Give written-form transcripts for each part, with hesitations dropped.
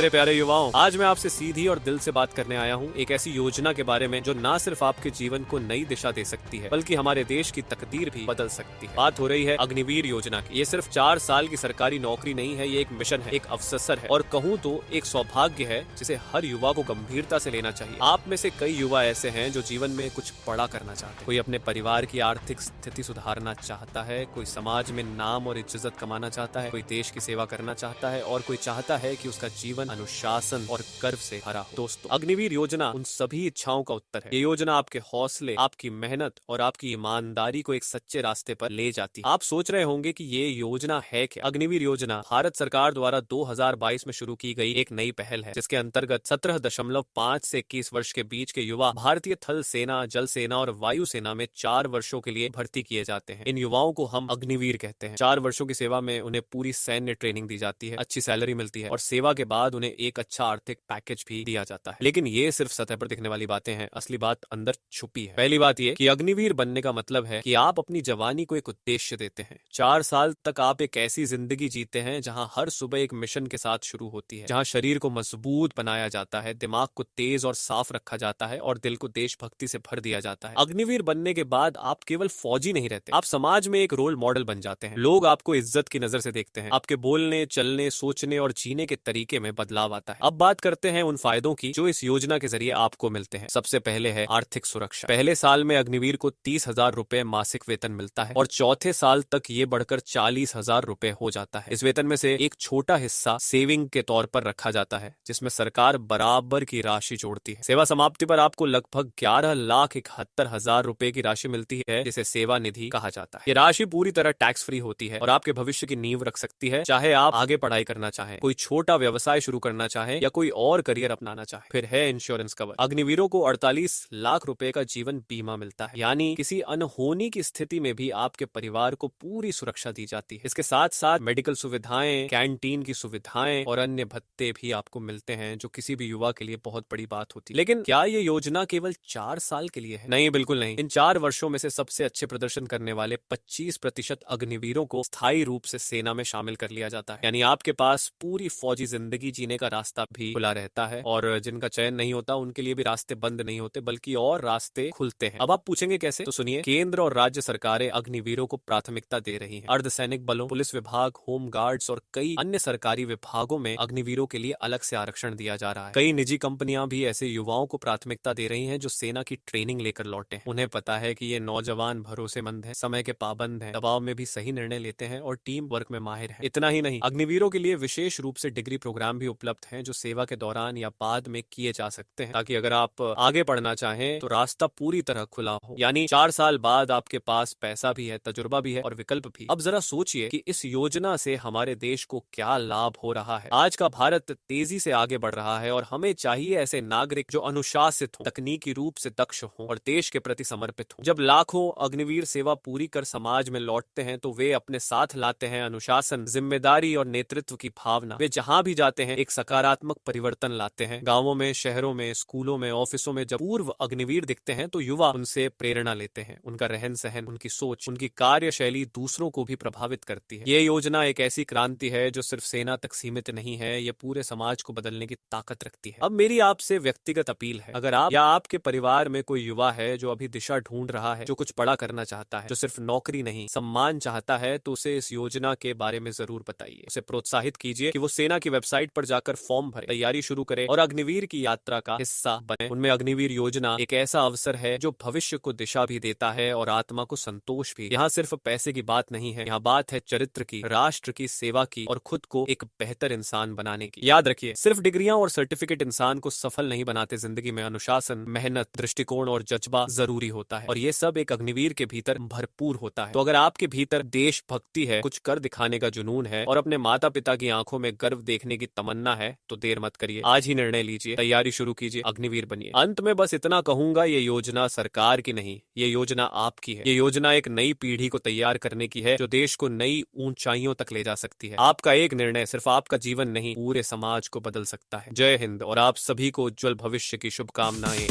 मेरे प्यारे युवाओं, आज मैं आपसे सीधी और दिल से बात करने आया हूँ एक ऐसी योजना के बारे में जो ना सिर्फ आपके जीवन को नई दिशा दे सकती है बल्कि हमारे देश की तकदीर भी बदल सकती है। बात हो रही है अग्निवीर योजना की। ये सिर्फ 4 साल की सरकारी नौकरी नहीं है, ये एक मिशन है, एक अवसर है और कहूँ तो एक सौभाग्य है जिसे हर युवा को गंभीरता से लेना चाहिए। आप में से कई युवा ऐसे हैं जो जीवन में कुछ बड़ा करना चाहते हैं। कोई अपने परिवार की आर्थिक स्थिति सुधारना चाहता है, कोई समाज में नाम और इज्जत कमाना चाहता है, कोई देश की सेवा करना चाहता है और कोई चाहता है कि उसका जीवन अनुशासन और गर्व से भरा हो। दोस्तों, अग्निवीर योजना उन सभी इच्छाओं का उत्तर है। ये योजना आपके हौसले, आपकी मेहनत और आपकी ईमानदारी को एक सच्चे रास्ते पर ले जाती है। आप सोच रहे होंगे कि ये योजना है क्या? अग्निवीर योजना भारत सरकार द्वारा 2022 में शुरू की गई एक नई पहल है, जिसके अंतर्गत 17.5 से 21 वर्ष के बीच के युवा भारतीय थल सेना, जल सेना और वायु सेना में 4 वर्षों के लिए भर्ती किए जाते हैं। इन युवाओं को हम अग्निवीर कहते हैं। 4 वर्षों की सेवा में उन्हें पूरी सैन्य ट्रेनिंग दी जाती है, अच्छी सैलरी मिलती है और सेवा के बाद उन्हें एक अच्छा आर्थिक पैकेज भी दिया जाता है। लेकिन ये सिर्फ सतह पर दिखने वाली बातें हैं, असली बात अंदर छुपी है। पहली बात ये कि अग्निवीर बनने का मतलब है कि आप अपनी जवानी को एक उद्देश्य देते हैं। 4 साल तक आप एक ऐसी जिंदगी जीते हैं जहां हर सुबह एक मिशन के साथ शुरू होती है, जहां शरीर को मजबूत बनाया जाता है, दिमाग को तेज और साफ रखा जाता है और दिल को देशभक्ति से भर दिया जाता है। अग्निवीर बनने के बाद आप केवल फौजी नहीं रहते, आप समाज में एक रोल मॉडल बन जाते हैं। लोग आपको इज्जत की नजर से देखते हैं, आपके बोलने, चलने, सोचने और जीने के तरीके में बदलाव आता है। अब बात करते हैं उन फायदों की जो इस योजना के जरिए आपको मिलते हैं। सबसे पहले है आर्थिक सुरक्षा। पहले साल में अग्निवीर को 30,000 रुपए मासिक वेतन मिलता है और चौथे साल तक ये बढ़कर 40,000 रुपए हो जाता है। इस वेतन में से एक छोटा हिस्सा सेविंग के तौर पर रखा जाता है, जिसमें सरकार बराबर की राशि जोड़ती है। सेवा समाप्ति पर आपको लगभग 11,71,000 रुपए की राशि मिलती है, जिसे सेवा निधि कहा जाता है। ये राशि पूरी तरह टैक्स फ्री होती है और आपके भविष्य की नींव रख सकती है, चाहे आप आगे पढ़ाई करना चाहें, कोई छोटा व्यवसाय शुरू करना चाहें या कोई और करियर अपनाना चाहे। फिर है इंश्योरेंस कवर। अग्निवीरों को 48 लाख रुपए का जीवन बीमा मिलता है, यानी किसी अनहोनी की स्थिति में भी आपके परिवार को पूरी सुरक्षा दी जाती है। इसके साथ साथ मेडिकल सुविधाएं, कैंटीन की सुविधाएं और अन्य भत्ते भी आपको मिलते हैं, जो किसी भी युवा के लिए बहुत बड़ी बात होती है। लेकिन क्या ये योजना केवल 4 साल के लिए है? नहीं, बिल्कुल नहीं। इन 4 वर्षों में से सबसे अच्छे प्रदर्शन करने वाले 25% अग्निवीरों को स्थायी रूप से सेना में शामिल कर लिया जाता है, यानी आपके पास पूरी फौजी जिंदगी जीने का रास्ता भी खुला रहता है और जिनका चयन नहीं होता उनके लिए भी रास्ते बंद नहीं होते, बल्कि और रास्ते खुलते हैं। अब आप पूछेंगे कैसे? तो सुनिए, केंद्र और राज्य सरकारें अग्निवीरों को प्राथमिकता दे रही हैं। अर्धसैनिक बलों, पुलिस विभाग, होम गार्ड्स और कई अन्य सरकारी विभागों में अग्निवीरों के लिए अलग से आरक्षण दिया जा रहा है। कई निजी कंपनियां भी ऐसे युवाओं को प्राथमिकता दे रही हैं जो सेना की ट्रेनिंग लेकर लौटे हैं। उन्हें पता है कि ये नौजवान भरोसेमंद है, समय के पाबंद है, दबाव में भी सही निर्णय लेते हैं और टीम वर्क में माहिर है। इतना ही नहीं, अग्निवीरों के लिए विशेष रूप से डिग्री प्रोग्राम भी उपलब्ध हैं, जो सेवा के दौरान या बाद में किए जा सकते हैं, ताकि अगर आप आगे पढ़ना चाहें तो रास्ता पूरी तरह खुला हो। यानी 4 साल बाद आपके पास पैसा भी है, तजुर्बा भी है और विकल्प भी। अब जरा सोचिए कि इस योजना से हमारे देश को क्या लाभ हो रहा है। आज का भारत तेजी से आगे बढ़ रहा है और हमें चाहिए ऐसे नागरिक जो अनुशासित हो, तकनीकी रूप से दक्ष हो और देश के प्रति समर्पित हो। जब लाखों अग्निवीर सेवा पूरी कर समाज में लौटते हैं तो वे अपने साथ लाते हैं अनुशासन, जिम्मेदारी और नेतृत्व की भावना। वे जहां भी जाते हैं एक सकारात्मक परिवर्तन लाते हैं। गांवों में, शहरों में, स्कूलों में, ऑफिसों में जब पूर्व अग्निवीर दिखते हैं तो युवा उनसे प्रेरणा लेते हैं। उनका रहन सहन, उनकी सोच, उनकी कार्यशैली दूसरों को भी प्रभावित करती है। ये योजना एक ऐसी क्रांति है जो सिर्फ सेना तक सीमित नहीं है, ये पूरे समाज को बदलने की ताकत रखती है। अब मेरी आपसे व्यक्तिगत अपील है, अगर आप या आपके परिवार में कोई युवा है जो अभी दिशा ढूंढ रहा है, जो कुछ बड़ा करना चाहता है, जो सिर्फ नौकरी नहीं सम्मान चाहता है, तो उसे इस योजना के बारे में जरूर बताइए। उसे प्रोत्साहित कीजिए कि वो सेना की वेबसाइट पर जाकर फॉर्म भरे, तैयारी शुरू करे और अग्निवीर की यात्रा का हिस्सा बने। उनमें अग्निवीर योजना एक ऐसा अवसर है जो भविष्य को दिशा भी देता है और आत्मा को संतोष भी। यहाँ सिर्फ पैसे की बात नहीं है, यहाँ बात है चरित्र की, राष्ट्र की सेवा की और खुद को एक बेहतर इंसान बनाने की। याद रखिए, सिर्फ डिग्रियां और सर्टिफिकेट इंसान को सफल नहीं बनाते। जिंदगी में अनुशासन, मेहनत, दृष्टिकोण और जज्बा जरूरी होता है और ये सब एक अग्निवीर के भीतर भरपूर होता है। तो अगर आपके भीतर देशभक्ति है, कुछ कर दिखाने का जुनून है और अपने माता पिता की आंखों में गर्व देखने की तमन्ना है, तो देर मत करिए, आज ही निर्णय लीजिए, तैयारी शुरू कीजिए, अग्निवीर बनिए। अंत में बस इतना कहूंगा, ये योजना सरकार की नहीं, ये योजना आपकी है। ये योजना एक नई पीढ़ी को तैयार करने की है जो देश को नई ऊंचाइयों तक ले जा सकती है। आपका एक निर्णय सिर्फ आपका जीवन नहीं, पूरे समाज को बदल सकता है। जय हिंद और आप सभी को उज्जवल भविष्य की शुभकामनाएं।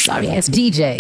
Sorry, it's DJ.